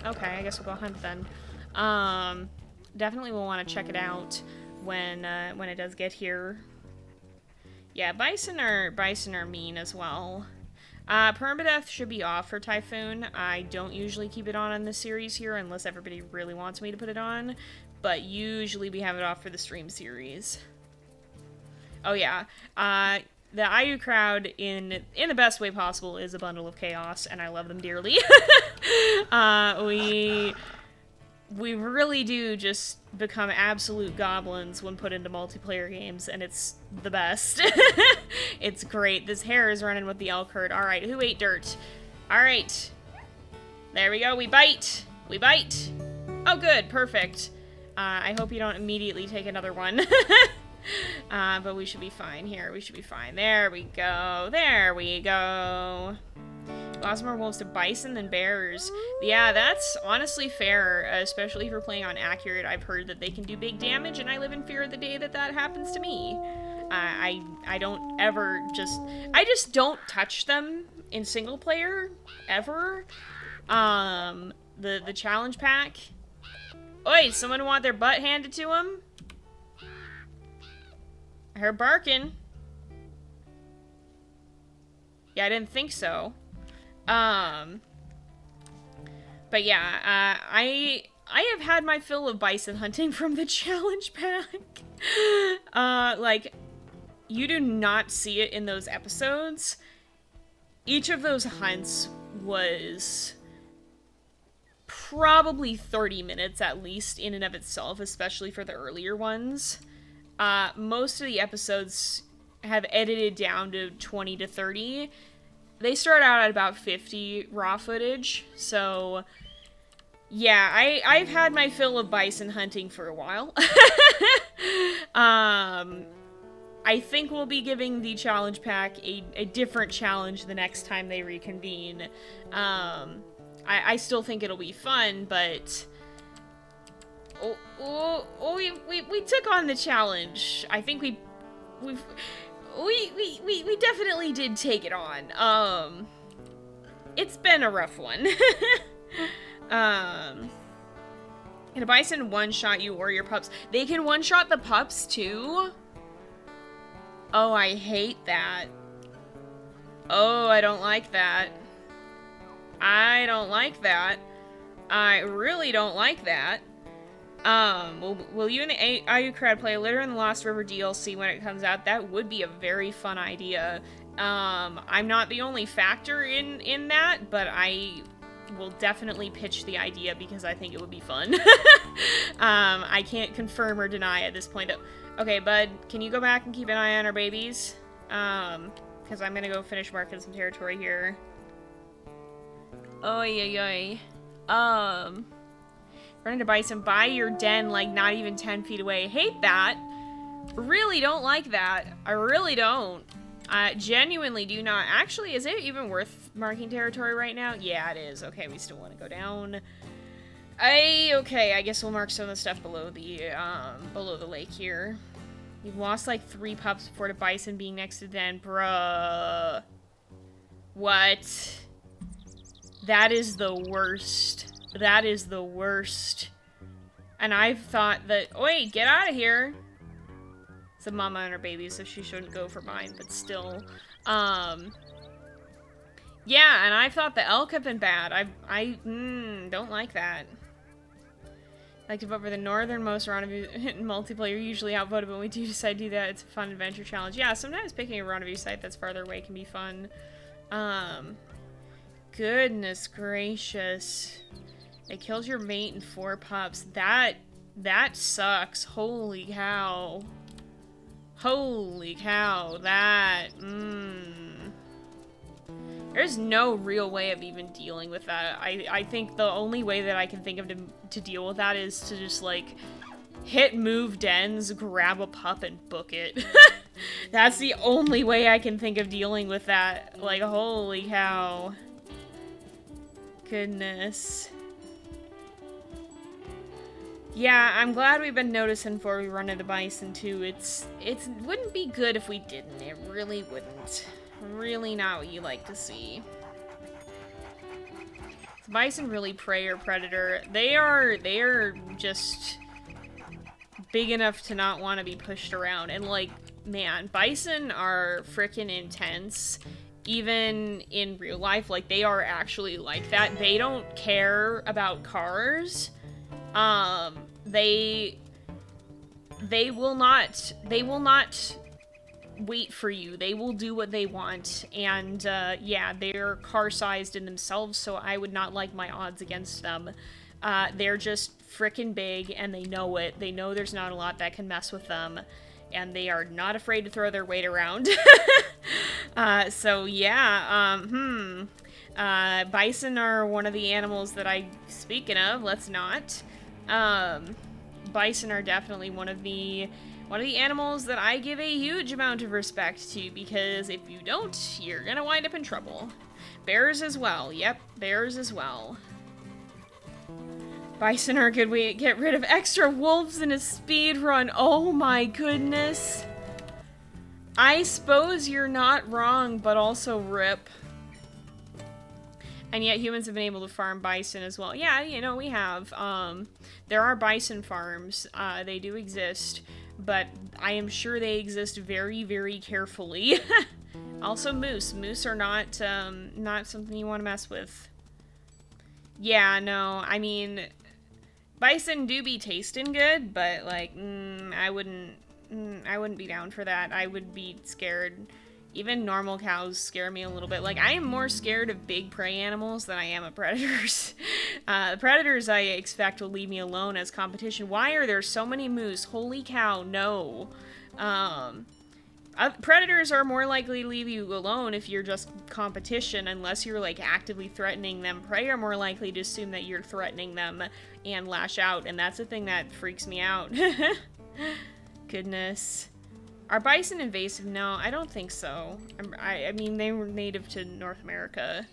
Speaker 1: Okay, I guess we'll go hunt then. Definitely will want to check it out when it does get here. Yeah, bison are mean as well. Permadeath should be off for Typhoon. I don't usually keep it on in the series here unless everybody really wants me to put it on, but usually we have it off for the stream series. Oh yeah, the IU crowd in the best way possible is a bundle of chaos, and I love them dearly. We really do just become absolute goblins when put into multiplayer games, and it's the best. It's great. This hare is running with the elk herd. Alright, who ate dirt? Alright. There we go. We bite. We bite. Oh, good. Perfect. I hope you don't immediately take another one. But we should be fine here. We should be fine. There we go. There we go. Lots more wolves to bison than bears. Yeah, that's honestly fair, especially if you're playing on accurate. I've heard that they can do big damage, and I live in fear of the day that that happens to me. I don't ever I just don't touch them in single player, ever. The challenge pack. Oi, someone want their butt handed to them? I heard barking. Yeah, I didn't think so. But yeah, I have had my fill of bison hunting from the challenge pack. Like, you do not see it in those episodes. Each of those hunts was probably 30 minutes at least in and of itself, especially for the earlier ones. Most of the episodes have edited down to 20 to 30. They start out at about 50 raw footage, so yeah, I've had my fill of bison hunting for a while. I think we'll be giving the challenge pack a different challenge the next time they reconvene. I still think it'll be fun, but we took on the challenge. I think we definitely did take it on. It's been a rough one. Can a bison one-shot you or your pups? They can one-shot the pups, too? Oh, I hate that. Oh, I don't like that. I don't like that. I really don't like that. Will you and IU Crowd play Litter in the Lost River DLC when it comes out? That would be a very fun idea. I'm not the only factor in that, but I will definitely pitch the idea because I think it would be fun. I can't confirm or deny at this point. Okay, bud, can you go back and keep an eye on our babies? Because I'm gonna go finish marking some territory here. Oy, oy, run into bison by your den, like, not even 10 feet away. Hate that. Really don't like that. I really don't. I genuinely do not. Actually, is it even worth marking territory right now? Yeah, it is. Okay, we still want to go down. Okay, I guess we'll mark some of the stuff below the lake here. We've lost like 3 pups before the bison being next to Den. Bruh. What? That is the worst. That is the worst. And I've thought that, wait, get out of here. It's a mama and her baby, so she shouldn't go for mine, but still. Yeah, and I thought the elk have been bad. I don't like that. Like to vote for the northernmost rendezvous multiplayer, usually outvoted, but when we do decide to do that, it's a fun adventure challenge. Yeah, sometimes picking a rendezvous site that's farther away can be fun. Goodness gracious. It kills your mate and 4 pups. That sucks. Holy cow. Holy cow, that, There's no real way of even dealing with that. I think the only way that I can think of to deal with that is to just, like, hit move dens, grab a pup, and book it. That's the only way I can think of dealing with that. Like, holy cow. Goodness. Yeah, I'm glad we've been noticing before we run into bison too. It wouldn't be good if we didn't. It really wouldn't. Really not what you like to see. Is bison really prey or predator? They are just big enough to not want to be pushed around. And like, man, bison are freaking intense. Even in real life, like they are actually like that. They don't care about cars. They will not wait for you. They will do what they want. And, yeah, they're car-sized in themselves, so I would not like my odds against them. They're just frickin' big, and they know it. They know there's not a lot that can mess with them, and they are not afraid to throw their weight around. So, yeah, bison are one of the animals that speaking of, let's not. Bison are definitely one of the animals that I give a huge amount of respect to, because if you don't, you're gonna wind up in trouble. Bears as well. Yep, bears as well. Bison are a good way to get rid of extra wolves in a speed run. Oh my goodness. I suppose you're not wrong, but also rip. And yet humans have been able to farm bison as well. Yeah, you know, we have. There are bison farms. They do exist, but I am sure they exist very, very carefully. Also moose. Moose are not something you want to mess with. Yeah, no, I mean, bison do be tasting good, but like, I wouldn't be down for that. I would be scared. Even normal cows scare me a little bit. Like, I am more scared of big prey animals than I am of predators. The predators I expect will leave me alone as competition. Why are there so many moose? Holy cow, no. Predators are more likely to leave you alone if you're just competition, unless you're, like, actively threatening them. Prey are more likely to assume that you're threatening them and lash out, and that's the thing that freaks me out. Goodness. Are bison invasive? No, I don't think so. I mean, they were native to North America.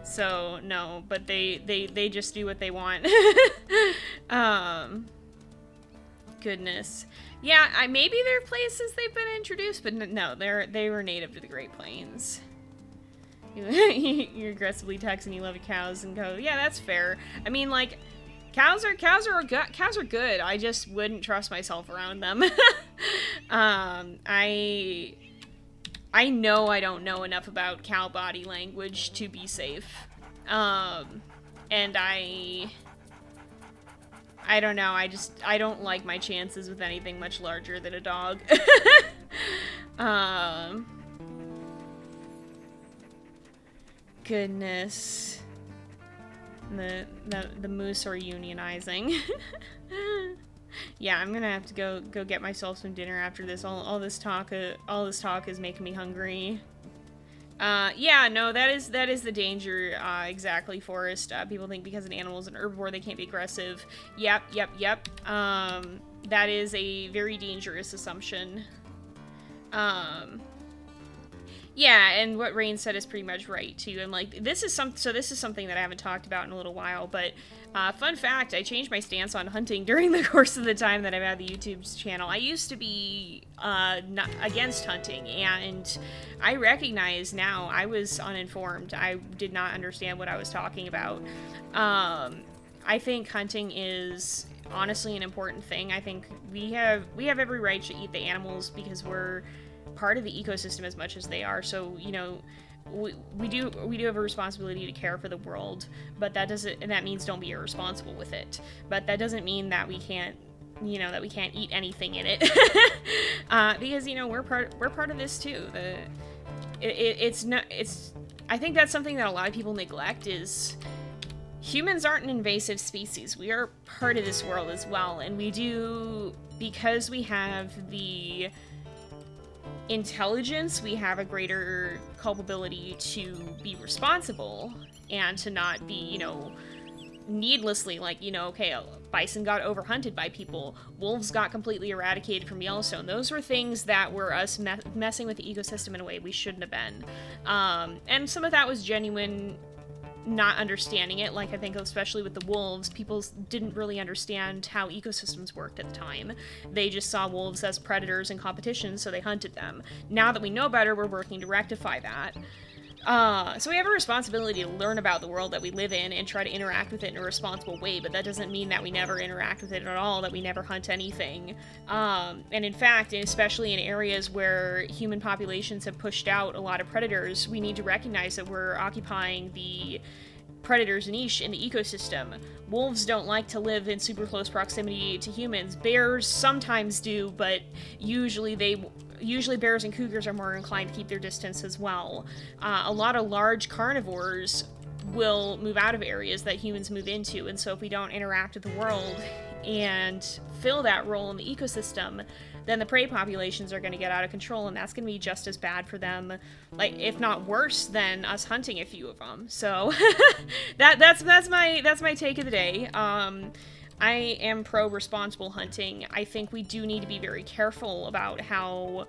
Speaker 1: So, no, but they just do what they want. Goodness. Yeah, maybe there are places they've been introduced, but no, they were native to the Great Plains. You're aggressively texting you love cows and go, yeah, that's fair. I mean, like, cows are good. I just wouldn't trust myself around them. I know I don't know enough about cow body language to be safe. And I don't know. I don't like my chances with anything much larger than a dog. Goodness. The moose are unionizing. Yeah, I'm gonna have to go get myself some dinner after this. All this talk is making me hungry. Yeah, no, that is the danger, exactly, Forrest. People think because an animal is an herbivore, they can't be aggressive. Yep. That is a very dangerous assumption. Yeah, and what Rain said is pretty much right too. And like this is something that I haven't talked about in a little while, but fun fact, I changed my stance on hunting during the course of the time that I've had the YouTube channel. I used to be not against hunting, and I recognize now I was uninformed. I did not understand what I was talking about. I think hunting is honestly an important thing. I think we have every right to eat the animals because we're part of the ecosystem as much as they are. So, you know, we do have a responsibility to care for the world, but that means don't be irresponsible with it. But that doesn't mean that we can't, you know, that we can't eat anything in it. Because, you know, we're part of this too. I think that's something that a lot of people neglect is humans aren't an invasive species. We are part of this world as well, and because we have the intelligence, we have a greater culpability to be responsible and to not be, you know, needlessly, like, you know, okay, bison got overhunted by people, wolves got completely eradicated from Yellowstone. Those were things that were us messing with the ecosystem in a way we shouldn't have been. And some of that was genuine not understanding it. Like, I think especially with the wolves, people didn't really understand how ecosystems worked at the time. They just saw wolves as predators and competition, so they hunted them. Now that we know better, we're working to rectify that. So we have a responsibility to learn about the world that we live in and try to interact with it in a responsible way, but that doesn't mean that we never interact with it at all, that we never hunt anything. And in fact, especially in areas where human populations have pushed out a lot of predators, we need to recognize that we're occupying the predators niche in the ecosystem. Wolves don't like to live in super close proximity to humans. Bears sometimes do, but usually bears and cougars are more inclined to keep their distance as well. A lot of large carnivores will move out of areas that humans move into, and so if we don't interact with the world and fill that role in the ecosystem, then the prey populations are going to get out of control, and that's going to be just as bad for them, like, if not worse than us hunting a few of them. So that's my take of the day. I am pro responsible hunting. I think we do need to be very careful about how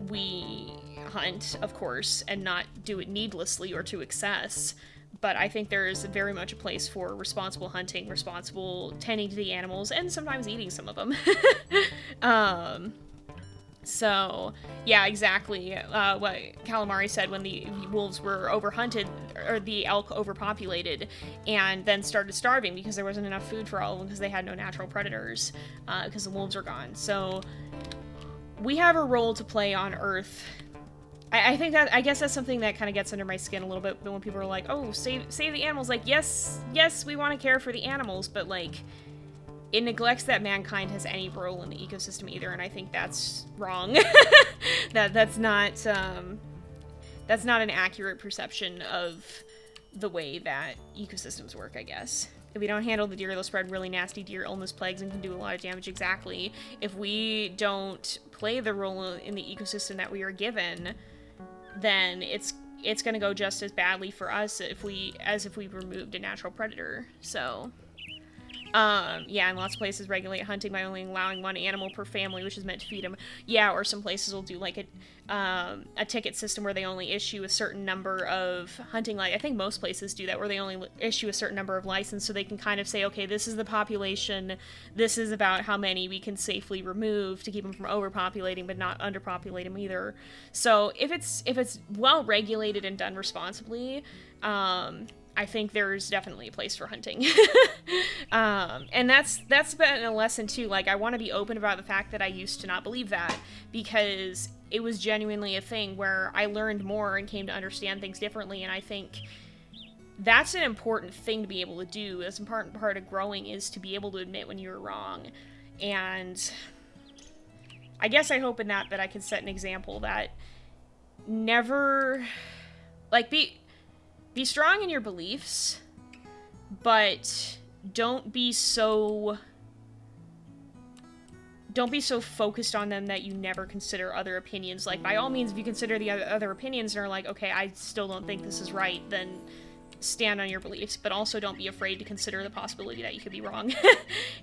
Speaker 1: we hunt, of course, and not do it needlessly or to excess. But I think there is very much a place for responsible hunting, responsible tending to the animals, and sometimes eating some of them. So, yeah, exactly what Calamari said when the wolves were overhunted, or the elk overpopulated, and then started starving because there wasn't enough food for all of them because they had no natural predators, because the wolves were gone. So, we have a role to play on Earth. I guess that's something that kind of gets under my skin a little bit when people are like, oh, save the animals. Like, yes, we want to care for the animals, but, like, it neglects that mankind has any role in the ecosystem either, and I think that's wrong. That's not an accurate perception of the way that ecosystems work, I guess. If we don't handle the deer, they'll spread really nasty deer illness plagues and can do a lot of damage. Exactly. If we don't play the role in the ecosystem that we are given, then it's going to go just as badly for us as if we removed a natural predator. So, yeah, and lots of places regulate hunting by only allowing one animal per family, which is meant to feed them. Yeah, or some places will do like a ticket system where they only issue a certain number of hunting, like I think most places do that, where they only issue a certain number of licenses, so they can kind of say, okay, this is the population, this is about how many we can safely remove to keep them from overpopulating but not underpopulate them either. So if it's well regulated and done responsibly, I think there's definitely a place for hunting. And that's been a lesson too. Like, I want to be open about the fact that I used to not believe that, because it was genuinely a thing where I learned more and came to understand things differently, and I think that's an important thing to be able to do. As an important part of growing is to be able to admit when you're wrong. And I guess I hope in that I can set an example that never, like, be strong in your beliefs, but don't be so focused on them that you never consider other opinions. Like, by all means, if you consider the other opinions and are like, okay, I still don't think this is right, then stand on your beliefs, but also don't be afraid to consider the possibility that you could be wrong.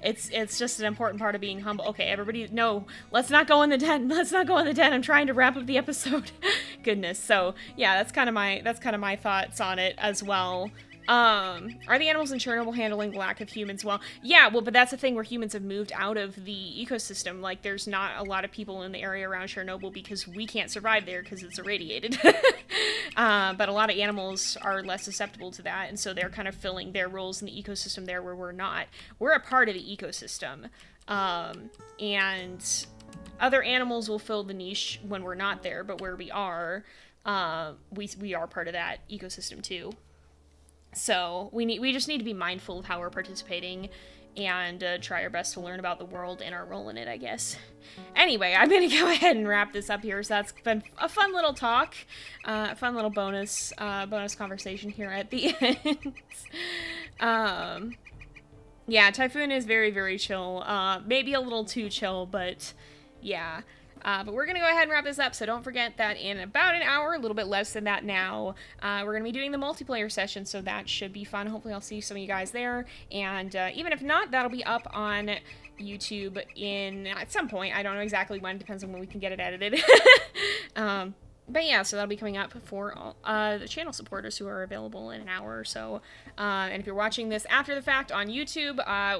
Speaker 1: It's just an important part of being humble. Okay, everybody, no, let's not go in the den. Let's not go in the den. I'm trying to wrap up the episode. Goodness. So yeah, that's kind of my thoughts on it as well. Are the animals in Chernobyl handling the lack of humans well? Yeah, well, but that's the thing where humans have moved out of the ecosystem. Like, there's not a lot of people in the area around Chernobyl because we can't survive there because it's irradiated. But a lot of animals are less susceptible to that, and so they're kind of filling their roles in the ecosystem there where we're not. We're a part of the ecosystem. And other animals will fill the niche when we're not there, but where we are, we are part of that ecosystem too. So we just need to be mindful of how we're participating and try our best to learn about the world and our role in it, I guess. Anyway, I'm going to go ahead and wrap this up here. So that's been a fun little talk, a fun little bonus conversation here at the end. Yeah, Typhoon is very, very chill. Maybe a little too chill, but yeah. But we're going to go ahead and wrap this up, so don't forget that in about an hour, a little bit less than that now, we're going to be doing the multiplayer session, so that should be fun. Hopefully I'll see some of you guys there, and even if not, that'll be up on YouTube at some point. I don't know exactly when, depends on when we can get it edited. But yeah, so that'll be coming up for the channel supporters who are available in an hour or so. And if you're watching this after the fact on YouTube,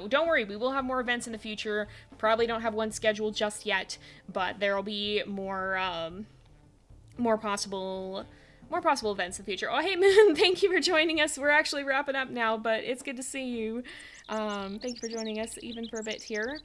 Speaker 1: don't worry, we will have more events in the future. Probably don't have one scheduled just yet, but there will be more possible events in the future. Oh, hey, Moon, thank you for joining us. We're actually wrapping up now, but it's good to see you. Thank you for joining us even for a bit here.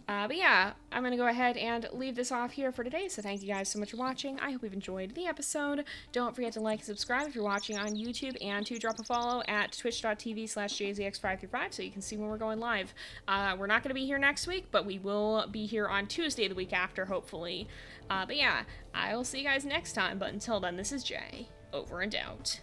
Speaker 1: But yeah, I'm going to go ahead and leave this off here for today, so thank you guys so much for watching. I hope you've enjoyed the episode. Don't forget to like and subscribe if you're watching on YouTube, and to drop a follow at twitch.tv/jzx535 so you can see when we're going live. We're not going to be here next week, but we will be here on Tuesday the week after, hopefully. But yeah, I will see you guys next time, but until then, this is Jay, over and out.